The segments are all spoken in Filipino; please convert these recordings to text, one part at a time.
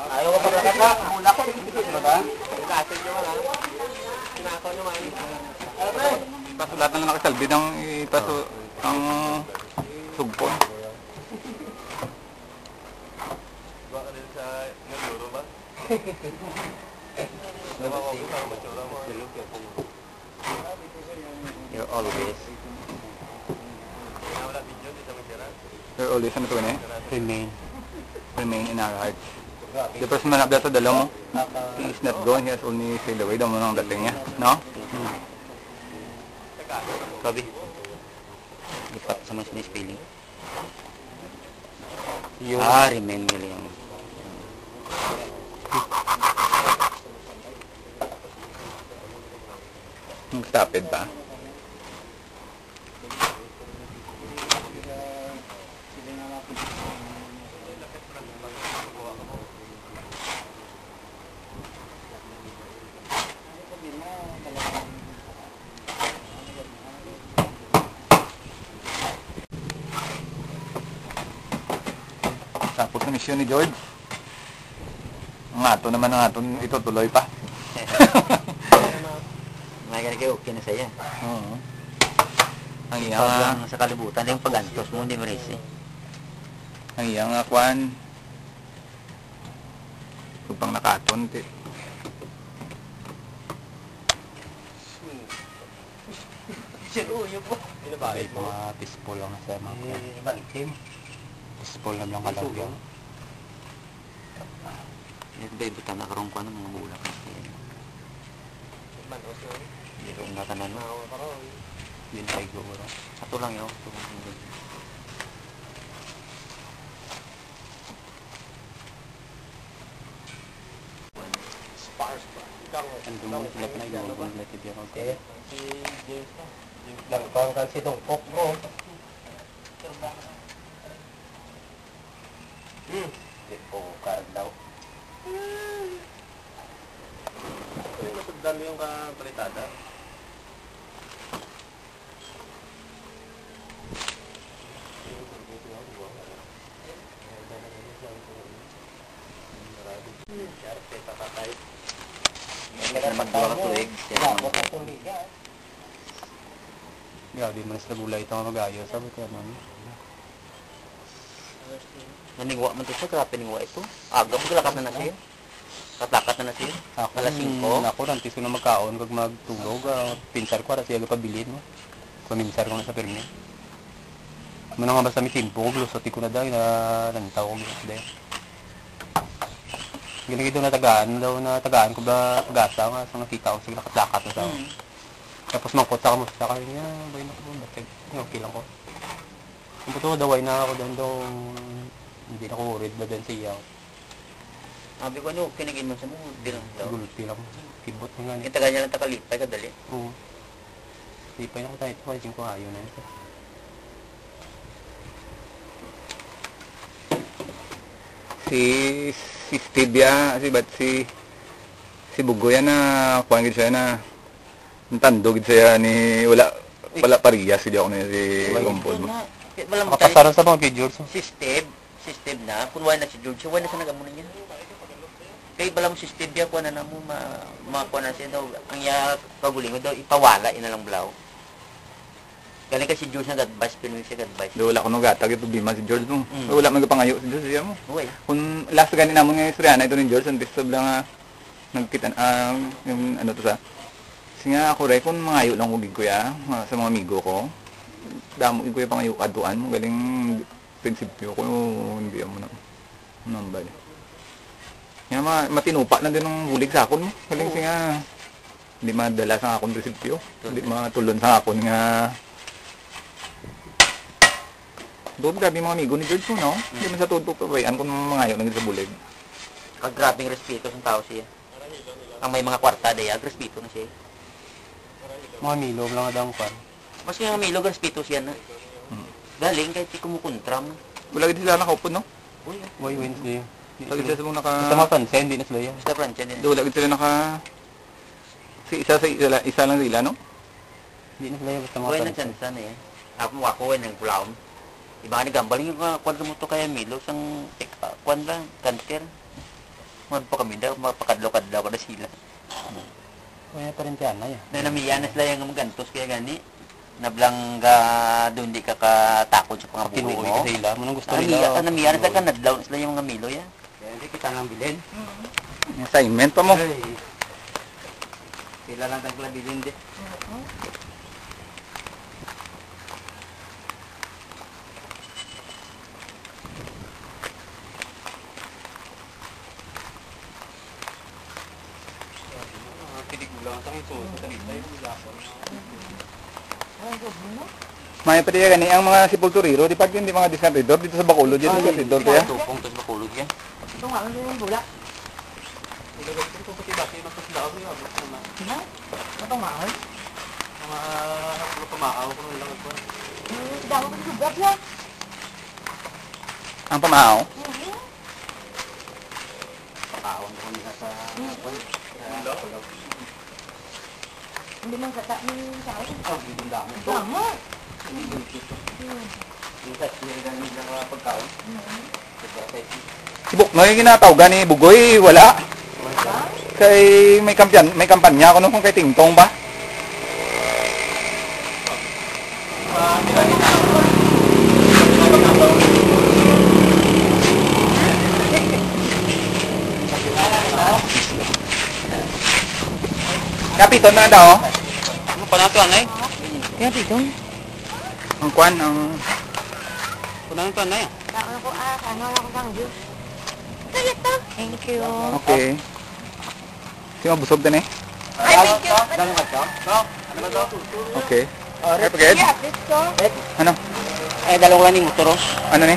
Ayaw ko pagkakat na. Mula ko. Pasulatan na nakasalbi ng ipaso ang sugpon. Baka rin sa naguro ba? You're always. Wala video dito magkira. You're always ano to na Remain. Remain in our hearts. The person man abda sa dalaw mo, he is not gone, he has only sailed away. Daw mo nang dating niya, no? Sabi. Lipat sa mas spelling. Remain nila yung... Stopid ba? Tapos na misyon ni George. Ang ato naman ang aton ito tuloy pa. May kayo, okay na saya. Oo. Ang iyang Sa kalibutan, yung pagantos mo, hindi mo rin ang iyang kwan kupang nakaton ti. Sinuyo po. Pinabait mo. Mga peaceful lang sa mga itim. Peaceful lang lang kalagyan. Ito ba ibutan na karong ko ng mga bulak. Dito ang natanan mo. Yun tayo gawin. Ato lang yun. Ang dumulong sila pa na yung related yan. Si James na. Nagpang kasi itong cook mo. Ito, karag daw. Kaya masagdan mo yung kapalitada. Magdala ka tuig. Yeah, di man sa gulay ito magayo sabi ko naman. Naningwa man ito siya, grabe ningwa ito. Agam, galakat na na siya. Katakat na na siya. Alas 5. Ako nantis ko na magkaon kag magtulog. Pinsar ko ara siya pabilin mo. Kuminsar ko na sa permi. Muna nga basta mi simpo ko lusot ko na dahil na nantaw ko dahil. Ginigito na tagaan ko ba pag-asa nga sa nakita ko sa lakat-lakat na sa ako. Tapos mangkot sa kamusta ka niya, bay na ko bakit okay lang ko. Kung po daway na ako doon daw hindi na ko worried ba doon siya. Sabi ko ano, kinigin mo sa mo, di lang daw. Gulpi lang. Kibot nga niya. Kita ganyan lang takalipay kadali. Oo. Lipay na ko tayo ito, kasi ko ayaw na ito. Si Steve ya, si Bugo yan na kuhan gid siya na tando gid siya ni wala parehas gid ako ni si Gompol. Makapasaran sa mga kay George. Si Steve na, kung wala na si George, wala na sa nagamunan niya. Kaya bala mo si Steve ya, kuha na mo, makuha na siya daw, ang iya paguling mo daw, ipawala, inalang blaw. Galing ka si George nag-advice, pinuwi siya nag-advice. Do wala ko nung gatag ito bima si George mo. Wala man kapangayo si George siya mo. Uy. Kung last gani namon nga istorya na ito ni George, antes lang nga nagkita yung ano to sa. Kasi nga ako rin, kung mangayo lang ko gig ko ya, sa mga amigo ko. Damo ko yung pangayo kaduan mo, galing prinsipyo ko, hindi mo na nambal. Nga matinupa na din ng hulig sa akon mo. Galing siya nga Hindi madala sa akong resipyo. Hindi matulon sa akon nga. Doon grabe mga amigo ni George no? Hindi man sa tutok pabayan kung mangayo lang sa bulig. Grabing respeto sa tao siya. Ang may mga kwarta daya, respeto na siya. Mga milog lang adang pan. Mas yung milog, respeto siya na. Galing kahit di kumukontra mo. Wala gid sila nakaupo no? Uy, Why Wednesday? Wala gid sila naka Basta mga pansin, hindi na sila yan. basta Francia din. wala gid sila naka isa lang sila no? Hindi na sila yan, basta mga Kuya pansin. nagsansan eh. Ako ay nagpulaon. Iba ni gambaling yung kwan mo to kaya Milo sang kwan lang kanker. Man pa kami daw mapakadlaw-kadlaw kada sila. Kaya pa rin tiyan na yan. Na namiya na sila yung gantos kaya gani. Nablangga doon di ka katakot sa mga buhay Kinuoy mo. ka sa ila. Manong gusto Namiya nila. namiya na sila nadlaw na sila yung mga Milo ya. Kaya hindi kita nang bilhin. Assignment pa mo. Sila lang tagla bilin di. May pati gani ang mga sepulturero, di pa hindi mga diskantidor dito sa Bacolod, dito sa diskantidor kaya. Tupong tos bakulog yan. Ito nga, ano yung bulak? Matungaon? Dawa ko sa sugat yan. Ang pamaaw. Pakawang ko nila sa Hindi man kata ni Sao. bibing dami. Damo. Isa siya ganun sa pagkaon. Sibuk no yung ginatawgan ni Bugoy, wala. Kay may kampanya kuno kung kay Tingtong ba? Kapiton na daw. Ano pa nato anay? Kaya dito. Ang kwan ang Kunang to anay. Ano ko ano ako sang Diyos. Kaya to. Thank you. okay. Sino busog din eh? Ay, thank you. Dalo ka to? Ano ba to? Okay. Ay pagid. Yeah, let's go. Ano? Eh dalawa ni motoros. Ano ni?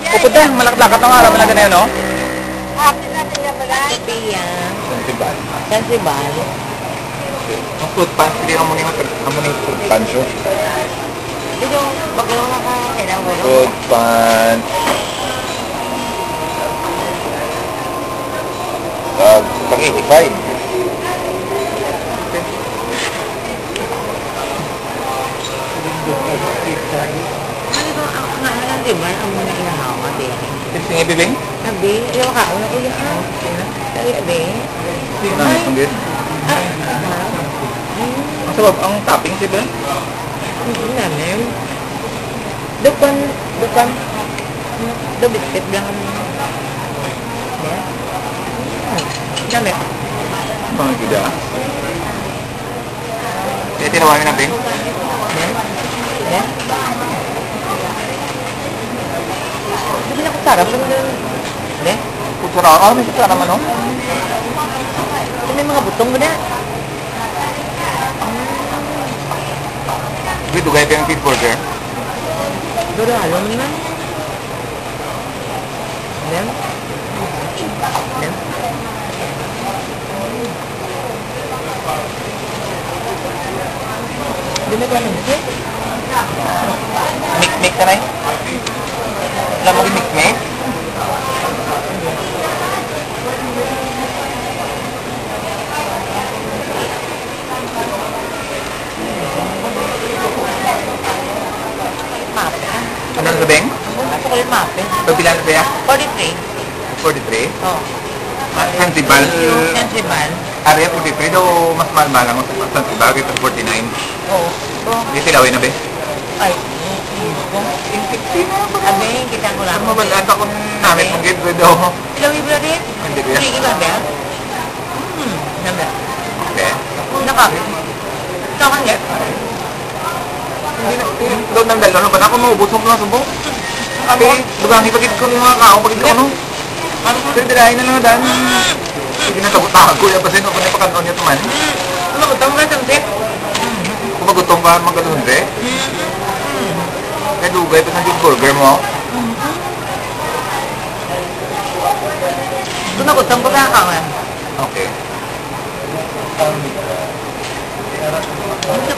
Upod din, malakad-lakad ng araw na ganyan, no? Happy natin na pala. Sophia. Sensibal. Sensible. Ang fruit punch, hindi ka muna yung fruit punch yun. Dito, baglaw na ka. Kailangan mo. Fruit punch. Pag-85. Ano ba, ang nga di ba? Ang muna inahawa, di. Sige, bibing? Sabi, yung kaon ako yan. Sabi, abi. Sige na, ang good. Ang sabab, ang topping siya ba? Hindi namin. Dukan. Biscuit lang. Dami. Pangagida. Kaya tinawamin natin. Hindi na sarap. Hindi? Kutsara, may kutsara naman, no? May mga butong mo na. Wait, dugay pa yung feed burger. Duro, alam mo naman. Alam? Alam? Hindi na ba naman? Mix-mix ka na eh. Alam mo yung mix-mix? Mape. Ano ang sabing? Gusto ko yung mape. Pagbilan na siya? 43. 43? Oo. Sensibal. Sensible. Area 43 daw mas mahal lang sa Sensibal kaysa 49. Oo. Oo. Hindi tilawin na ba? Ay. Yung 60 na ba? Sabi, kita ko lang. Ang mabalaan ako namin kung gito daw. Ilaw iba rin? Hindi ko yan. Hindi iba ba? Nanda. Okay. Nakakit. Nakakit. Hindi na, doon ng dalawa ba na ako maubos mo lang subong? Sabi, bugang ipagit ko ng mga kao, pagit ko ano? Ano? Pero dalahin na lang daan. Sige na tabot na ako, kuya, kasi no, kung napakanon niya tuman. Magutom ka, Sante? Kung magutom ka, magkasunti. Kaya dugay pa sa burger mo. Kung magutom ka ka, Okay. Ito